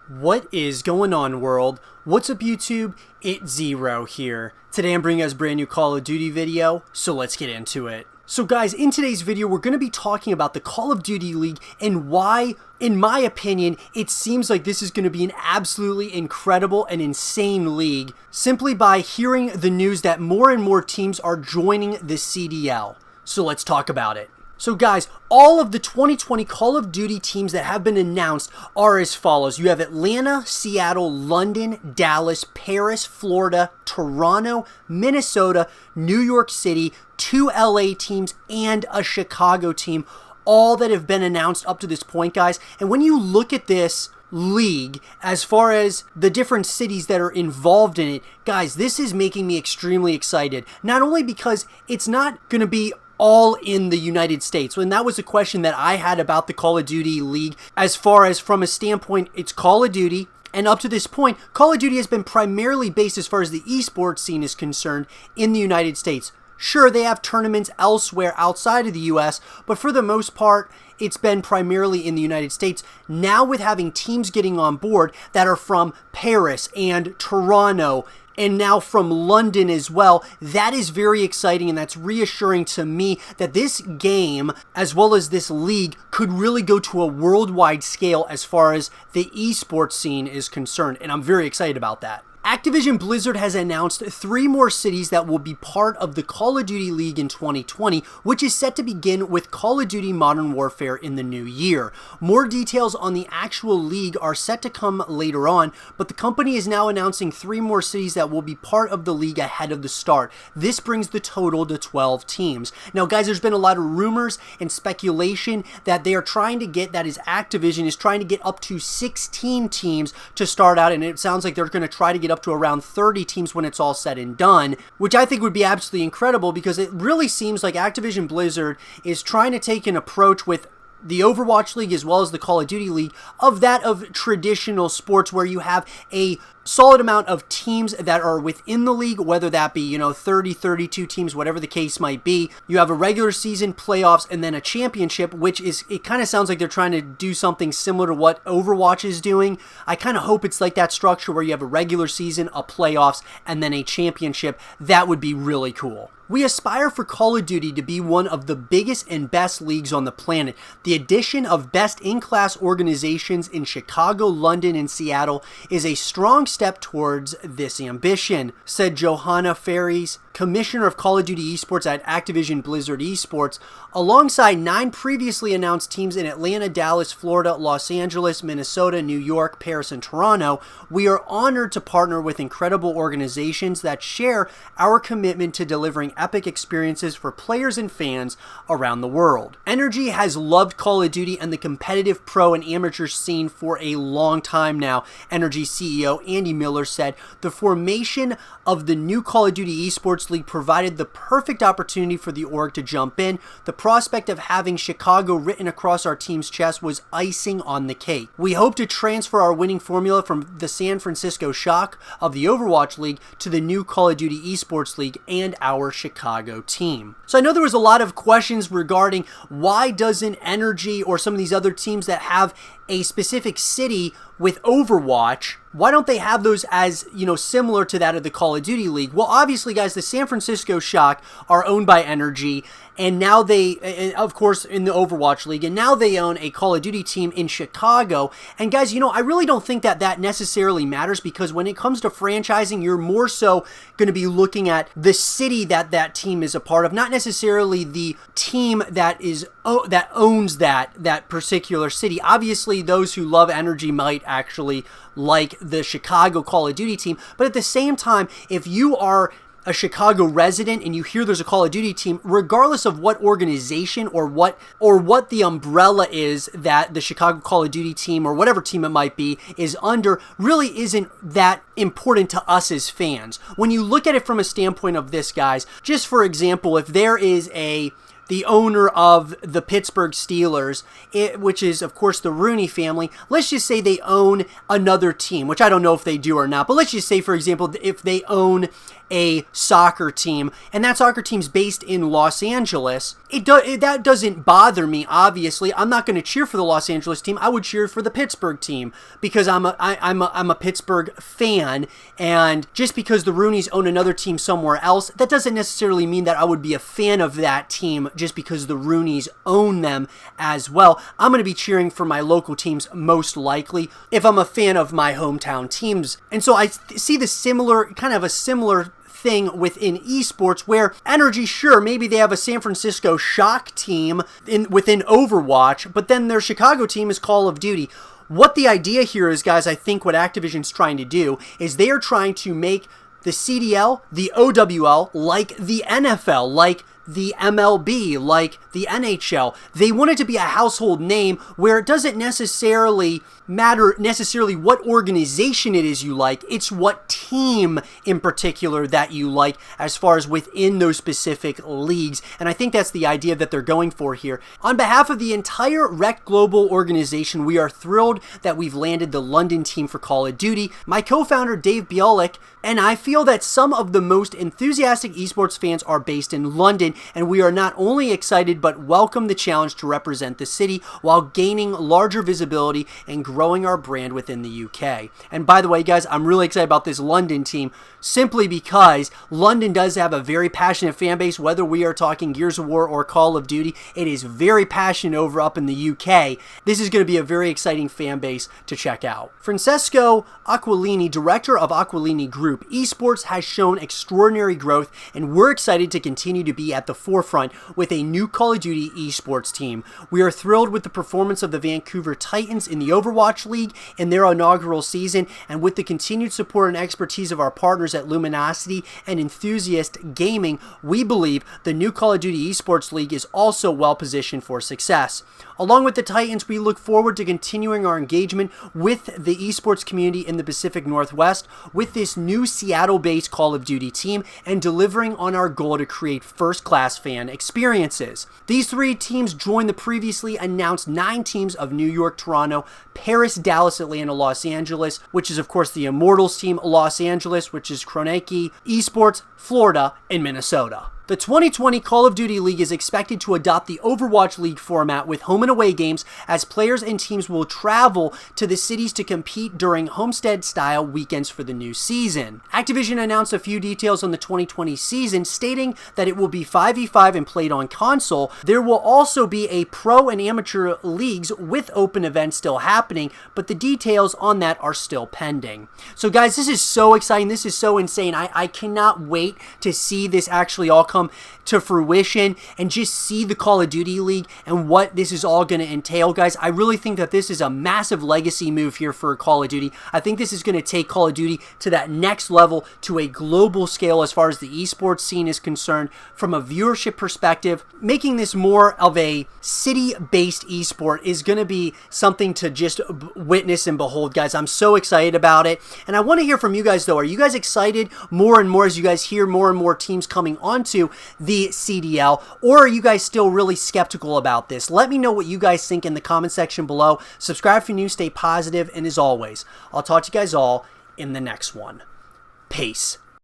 What is going on, world? What's up, YouTube? It's Zero here. Today I'm bringing us a brand new Call of Duty video, so let's get into it. So guys, in today's video we're going to be talking about the Call of Duty League and why, in my opinion, it seems like this is going to be an absolutely incredible and insane league, simply by hearing the news that more and more teams are joining the CDL. So let's talk about it. So guys, all of the 2020 Call of Duty teams that have been announced are as follows. You have Atlanta, Seattle, London, Dallas, Paris, Florida, Toronto, Minnesota, New York City, 2 LA teams, and a Chicago team, all that have been announced up to this point, guys. And when you look at this league, as far as the different cities that are involved in it, guys, this is making me extremely excited. Not only because it's not going to be all in the United States. And that was a question that I had about the Call of Duty League, as far as from a standpoint, it's Call of Duty. And up to this point, Call of Duty has been primarily based, as far as the esports scene is concerned, in the United States. Sure, they have tournaments elsewhere outside of the US, but for the most part, it's been primarily in the United States. Now with having teams getting on board that are from Paris and Toronto, and now from London as well, that is very exciting, and that's reassuring to me that this game, as well as this league, could really go to a worldwide scale as far as the esports scene is concerned, and I'm very excited about that. Activision Blizzard has announced 3 more cities that will be part of the Call of Duty League in 2020, which is set to begin with Call of Duty Modern Warfare in the new year. More details on the actual league are set to come later on, but the company is now announcing 3 more cities that will be part of the league ahead of the start. This brings the total to 12 teams. Now guys, there's been a lot of rumors and speculation that they are trying to get, that is Activision is trying to get up to 16 teams to start out, and it sounds like they're going to try to get up to around 30 teams when it's all said and done, which I think would be absolutely incredible, because it really seems like Activision Blizzard is trying to take an approach with the Overwatch League as well as the Call of Duty League of that of traditional sports, where you have a solid amount of teams that are within the league, whether that be, 30, 32 teams, whatever the case might be. You have a regular season, playoffs, and then a championship, which is, it kind of sounds like they're trying to do something similar to what Overwatch is doing. I kind of hope it's like that structure where you have a regular season, a playoffs, and then a championship. That would be really cool. We aspire for Call of Duty to be one of the biggest and best leagues on the planet. The addition of best-in-class organizations in Chicago, London, and Seattle is a strong step towards this ambition, said Johanna Ferries, Commissioner of Call of Duty Esports at Activision Blizzard Esports, alongside 9 previously announced teams in Atlanta, Dallas, Florida, Los Angeles, Minnesota, New York, Paris, and Toronto. We are honored to partner with incredible organizations that share our commitment to delivering epic experiences for players and fans around the world. NRG has loved Call of Duty and the competitive pro and amateur scene for a long time now, NRG CEO Andy Miller said. The formation of the new Call of Duty Esports League provided the perfect opportunity for the org to jump in. The prospect of having Chicago written across our team's chest was icing on the cake. We hope to transfer our winning formula from the San Francisco Shock of the Overwatch League to the new Call of Duty Esports League and our Chicago team. So I know there was a lot of questions regarding why doesn't NRG or some of these other teams that have a specific city with Overwatch, why don't they have those as, similar to that of the Call of Duty League? Well, obviously, guys, the San Francisco Shock are owned by NRG, and now they, of course, in the Overwatch League, and now they own a Call of Duty team in Chicago. And guys, I really don't think that that necessarily matters, because when it comes to franchising, you're more so going to be looking at the city that that team is a part of, not necessarily the team that owns that particular city. Obviously, those who love NRG might actually like the Chicago Call of Duty team, but at the same time, if you are a Chicago resident and you hear there's a Call of Duty team, regardless of what organization or what the umbrella is that the Chicago Call of Duty team or whatever team it might be is under, really isn't that important to us as fans. When you look at it from a standpoint of this, guys, just for example, if there is a the owner of the Pittsburgh Steelers, which is, of course, the Rooney family, let's just say they own another team, which I don't know if they do or not, but let's just say, for example, if they own a soccer team, and that soccer team's based in Los Angeles, that doesn't bother me, obviously. I'm not going to cheer for the Los Angeles team. I would cheer for the Pittsburgh team because I'm a Pittsburgh fan, and just because the Rooneys own another team somewhere else, that doesn't necessarily mean that I would be a fan of that team just because the Rooneys own them as well. I'm going to be cheering for my local teams most likely if I'm a fan of my hometown teams. And so I see the similar thing within esports where Energy, sure, maybe they have a San Francisco Shock team within Overwatch, but then their Chicago team is Call of Duty. What the idea here is, guys, I think what Activision's trying to do is they are trying to make the CDL, the OWL, like the NFL, like the MLB, like the NHL. They want it to be a household name where it doesn't necessarily matter what organization it is you like. It's what team in particular that you like as far as within those specific leagues. And I think that's the idea that they're going for here. On behalf of the entire Rec Global organization, we are thrilled that we've landed the London team for Call of Duty. My co-founder, Dave Bialik, and I feel that some of the most enthusiastic esports fans are based in London, and we are not only excited but welcome the challenge to represent the city while gaining larger visibility and growing our brand within the UK. And by the way, guys, I'm really excited about this London team simply because London does have a very passionate fan base, whether we are talking Gears of War or Call of Duty. It is very passionate over up in the UK. This is going to be a very exciting fan base to check out. Francesco Aquilini, director of Aquilini Group Esports, has shown extraordinary growth, and we're excited to continue to be at the forefront with a new Call of Duty esports team. We are thrilled with the performance of the Vancouver Titans in the Overwatch League in their inaugural season, and with the continued support and expertise of our partners at Luminosity and Enthusiast Gaming, we believe the new Call of Duty Esports League is also well positioned for success. Along with the Titans, we look forward to continuing our engagement with the esports community in the Pacific Northwest with this new Seattle-based Call of Duty team and delivering on our goal to create first-class fan experiences. These 3 teams join the previously announced 9 teams of New York, Toronto, Paris, Dallas, Atlanta, Los Angeles, which is of course the Immortals team, Los Angeles, which is Kroniki Esports, Florida, and Minnesota. The 2020 Call of Duty League is expected to adopt the Overwatch League format with home and away games, as players and teams will travel to the cities to compete during homestead-style weekends for the new season. Activision announced a few details on the 2020 season, stating that it will be 5v5 and played on console. There will also be a pro and amateur leagues with open events still happening, but the details on that are still pending. So guys, this is so exciting. This is so insane. I cannot wait to see this actually all come to fruition and just see the Call of Duty League and what this is all going to entail, guys. I really think that this is a massive legacy move here for Call of Duty. I think this is going to take Call of Duty to that next level, to a global scale as far as the esports scene is concerned, from a viewership perspective. Making this more of a city-based esport is going to be something to just witness and behold, guys. I'm so excited about it, and I want to hear from you guys, though. Are you guys excited more and more as you guys hear more and more teams coming onto the CDL, or are you guys still really skeptical about this? Let me know what you guys think in the comment section below. Subscribe if you're new, stay positive, and as always, I'll talk to you guys all in the next one. Peace.